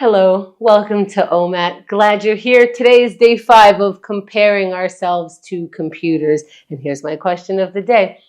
Hello, welcome to OMAT. Glad you're here. Today is day 5 of comparing ourselves to computers. And here's my question of the day.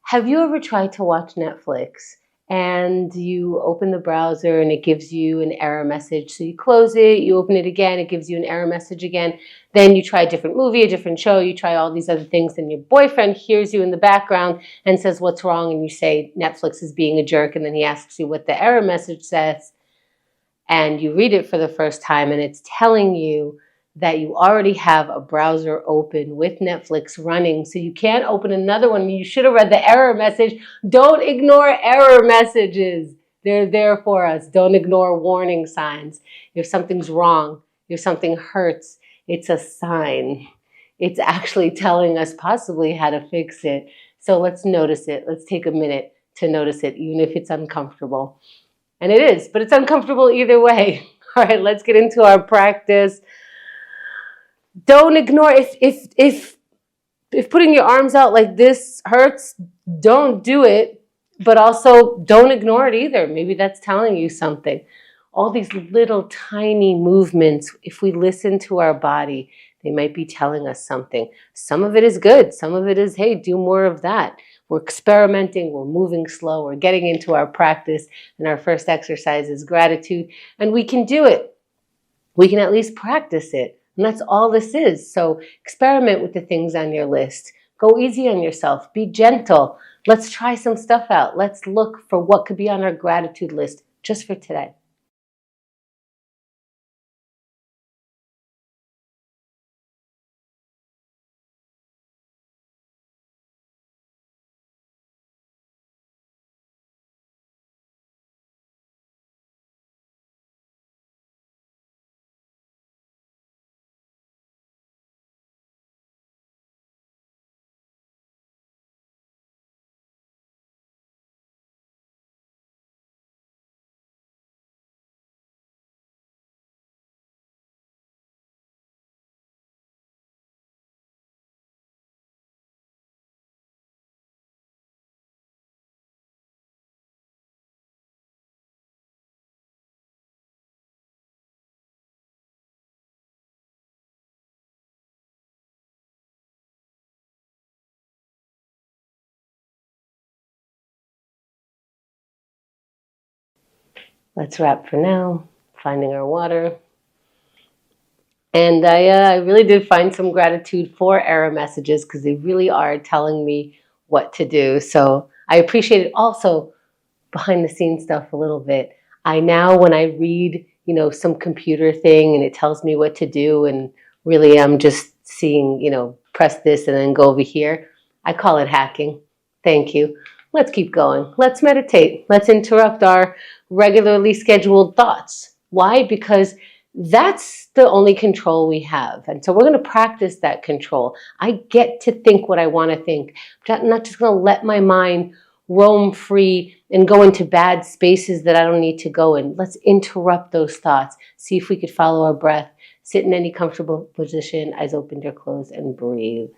Have you ever tried to watch Netflix and you open the browser and it gives you an error message? So you close it, you open it again, it gives you an error message again. Then you try a different movie, a different show, you try all these other things, and your boyfriend hears you in the background and says, "What's wrong?" And you say, "Netflix is being a jerk." And then he asks you what the error message says. And you read it for the first time and it's telling you that you already have a browser open with Netflix running, so you can't open another one. You should have read the error message. Don't ignore error messages. They're there for us. Don't ignore warning signs. If something's wrong, if something hurts, it's a sign. It's actually telling us possibly how to fix it. So let's notice it. Let's take a minute to notice it, even if it's uncomfortable. And it is, but it's uncomfortable either way. All right, let's get into our practice. Don't ignore, if putting your arms out like this hurts, don't do it, but also don't ignore it either. Maybe that's telling you something. All these little tiny movements, if we listen to our body, they might be telling us something. Some of it is good. Some of it is, hey, do more of that. We're experimenting, we're moving slow, we're getting into our practice, and our first exercise is gratitude, and we can do it. We can at least practice it, and that's all this is. So experiment with the things on your list. Go easy on yourself. Be gentle. Let's try some stuff out. Let's look for what could be on our gratitude list just for today. Let's wrap for now. Finding our water. And I really did find some gratitude for error messages because they really are telling me what to do. So I appreciate it also behind the scenes stuff a little bit. I now, when I read, some computer thing and it tells me what to do, and really I'm just seeing, press this and then go over here, I call it hacking. Thank you. Let's keep going. Let's meditate. Let's interrupt our regularly scheduled thoughts. Why? Because that's the only control we have. And so we're going to practice that control. I get to think what I want to think. I'm not just going to let my mind roam free and go into bad spaces that I don't need to go in. Let's interrupt those thoughts. See if we could follow our breath. Sit in any comfortable position, eyes open or closed, and breathe.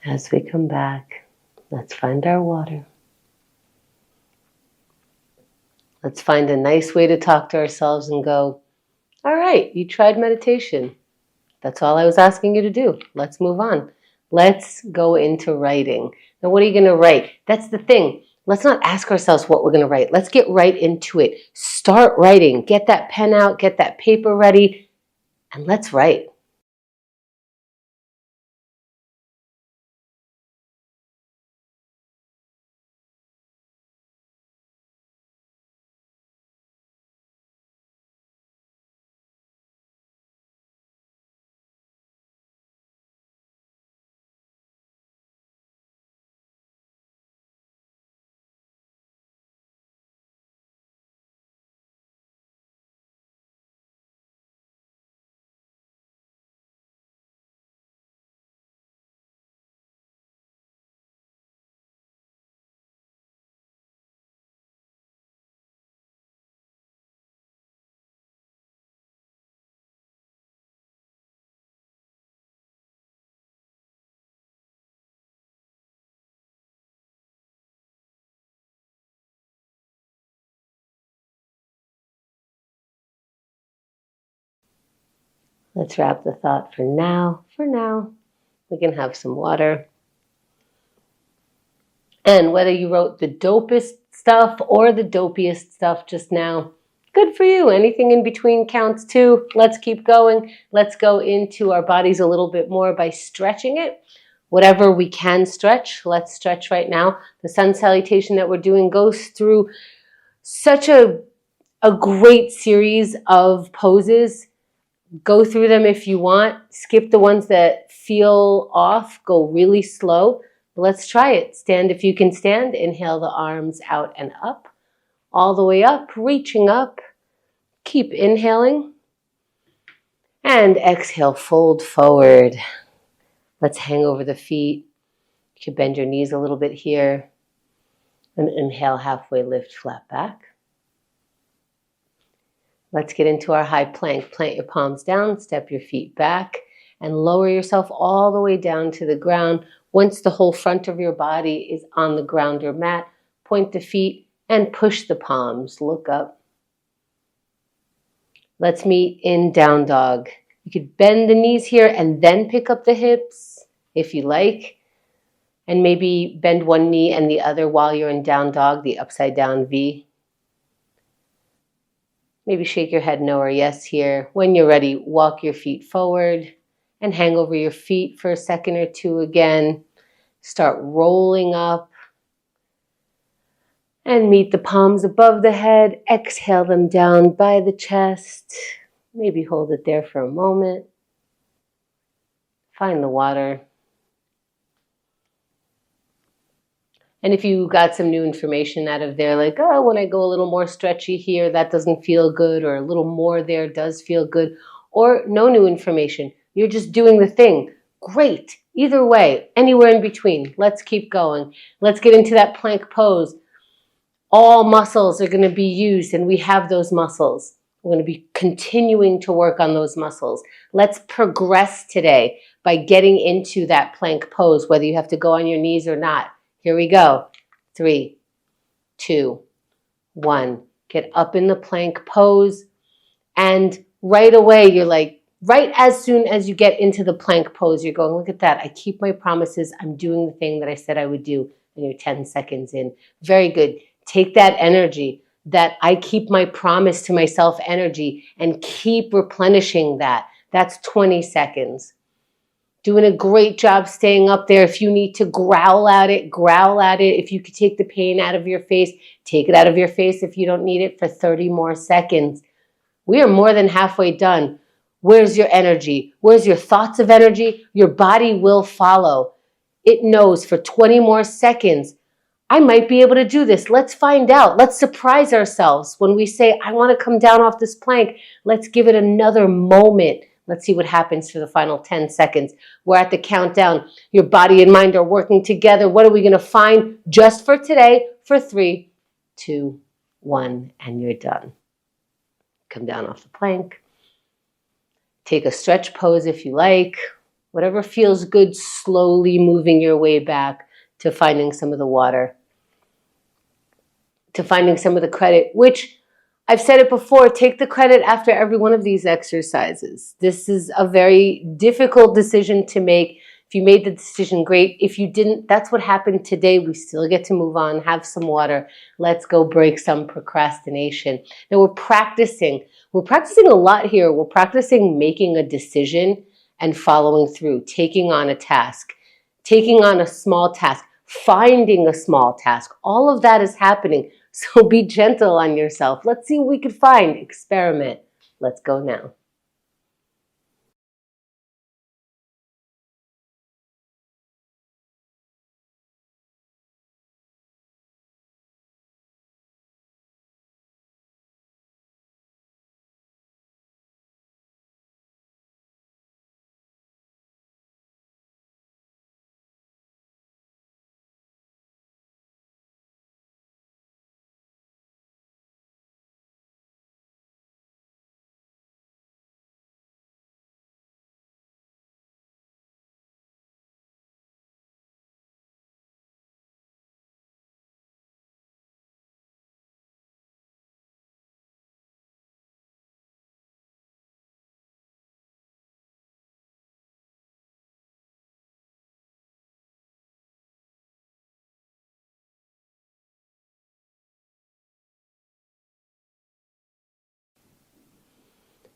As we come back, let's find our water. Let's find a nice way to talk to ourselves and go, all right, you tried meditation. That's all I was asking you to do. Let's move on. Let's go into writing. Now, what are you going to write? That's the thing. Let's not ask ourselves what we're going to write. Let's get right into it. Start writing. Get that pen out. Get that paper ready. and let's write. Let's wrap the thought for now. For now, we can have some water. And whether you wrote the dopest stuff or the dopiest stuff just now, good for you. Anything in between counts too. Let's keep going. Let's go into our bodies a little bit more by stretching it. Whatever we can stretch, let's stretch right now. The sun salutation that we're doing goes through such a great series of poses. Go through them if you want. Skip the ones that feel off. Go really slow. Let's try it. Stand if you can stand. Inhale the arms out and up. All the way up, reaching up. Keep inhaling. And exhale, fold forward. Let's hang over the feet. You can bend your knees a little bit here. And inhale, halfway lift, flat back. Let's get into our high plank. Plant your palms down, step your feet back, and lower yourself all the way down to the ground. Once the whole front of your body is on the ground or mat, point the feet and push the palms. Look up. Let's meet in down dog. You could bend the knees here and then pick up the hips if you like. And maybe bend one knee and the other while you're in down dog, the upside down V. Maybe shake your head no or yes here. When you're ready, walk your feet forward and hang over your feet for a second or two again. Start rolling up and meet the palms above the head. Exhale them down by the chest. Maybe hold it there for a moment. Find the water. And if you got some new information out of there, like, oh, when I go a little more stretchy here, that doesn't feel good, or a little more there does feel good, or no new information, you're just doing the thing, great. Either way, anywhere in between, let's keep going. Let's get into that plank pose. All muscles are going to be used, and we have those muscles. We're going to be continuing to work on those muscles. Let's progress today by getting into that plank pose, whether you have to go on your knees or not. Here we go. 3, 2, 1. Get up in the plank pose. And right away, you're like, right as soon as you get into the plank pose, you're going, look at that. I keep my promises. I'm doing the thing that I said I would do. And you're 10 seconds in. Very good. Take that energy, that I keep my promise to myself energy, and keep replenishing that. That's 20 seconds. Doing a great job staying up there. If you need to growl at it, growl at it. If you could take the pain out of your face, take it out of your face if you don't need it for 30 more seconds. We are more than halfway done. Where's your energy? Where's your thoughts of energy? Your body will follow. It knows for 20 more seconds, I might be able to do this. Let's find out. Let's surprise ourselves. When we say, I want to come down off this plank, let's give it another moment. Let's see what happens for the final 10 seconds. We're at the countdown. Your body and mind are working together. What are we going to find just for today? For 3, 2, 1, and you're done. Come down off the plank. Take a stretch pose if you like. Whatever feels good, slowly moving your way back to finding some of the water, to finding some of the credit, which I've said it before, take the credit after every one of these exercises. This is a very difficult decision to make. If you made the decision, great. If you didn't, that's what happened today. We still get to move on, have some water. Let's go break some procrastination. Now we're practicing. We're practicing a lot here. We're practicing making a decision and following through, taking on a task, taking on a small task, finding a small task. All of that is happening. So be gentle on yourself. Let's see what we could find. Experiment. Let's go now.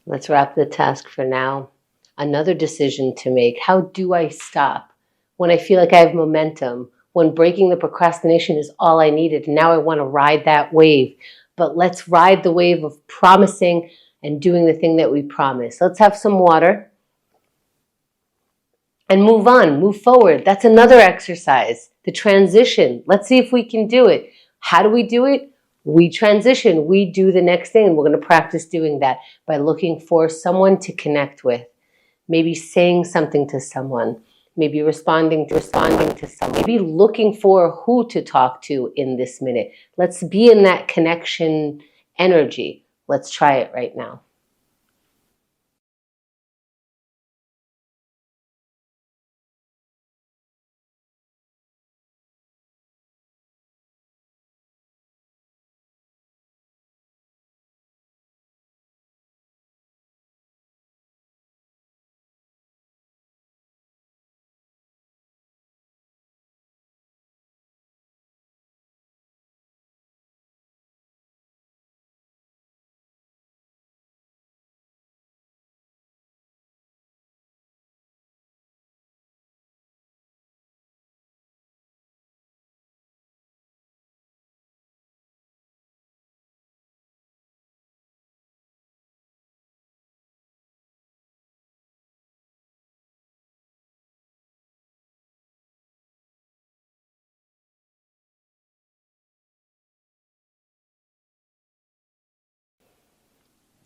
Let's wrap the task for now. Another decision to make. How do I stop when I feel like I have momentum, when breaking the procrastination is all I needed? Now I want to ride that wave. But let's ride the wave of promising and doing the thing that we promised. Let's have some water and move on, move forward. That's another exercise. The transition. Let's see if we can do it. How do we do it? We transition. We do the next thing. We're going to practice doing that by looking for someone to connect with. Maybe saying something to someone. Maybe responding to someone. Maybe looking for who to talk to in this minute. Let's be in that connection energy. Let's try it right now.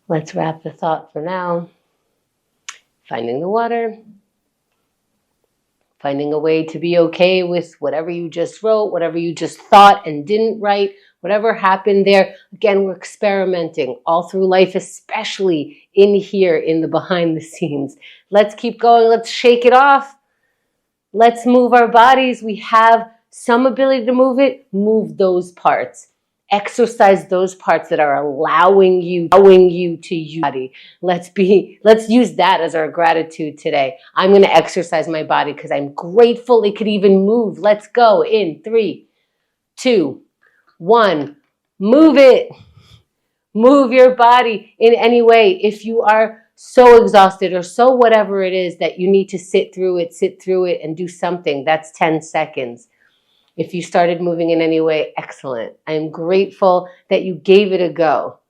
Let's wrap the thought for now. Finding the water. Finding a way to be okay with whatever you just wrote, whatever you just thought and didn't write, whatever happened there. Again, we're experimenting all through life, especially in here in the behind the scenes. Let's keep going. Let's shake it off. Let's move our bodies. We have some ability to move it. Move those parts. Exercise those parts that are allowing you to use your body. Let's use that as our gratitude today. I'm going to exercise my body because I'm grateful it could even move. Let's go in 3, 2, 1. Move it. Move your body in any way. If you are so exhausted or so whatever it is that you need to sit through it and do something, that's 10 seconds. If you started moving in any way, excellent. I'm grateful that you gave it a go.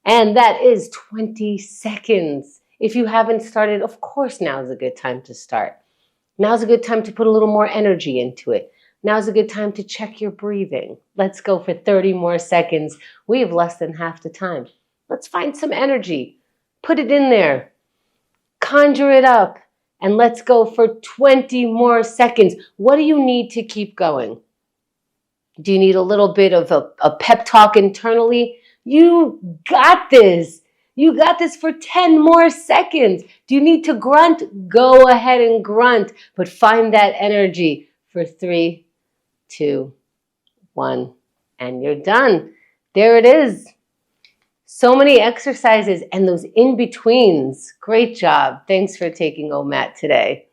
And that is 20 seconds. If you haven't started, of course, now is a good time to start. Now's a good time to put a little more energy into it. Now's a good time to check your breathing. Let's go for 30 more seconds. We have less than half the time. Let's find some energy. Put it in there. Conjure it up. And let's go for 20 more seconds. What do you need to keep going? Do you need a little bit of a pep talk internally? You got this. You got this for 10 more seconds. Do you need to grunt? Go ahead and grunt, but find that energy for 3, 2, 1, and you're done. There it is. So many exercises and those in-betweens. Great job. Thanks for taking OMAT today.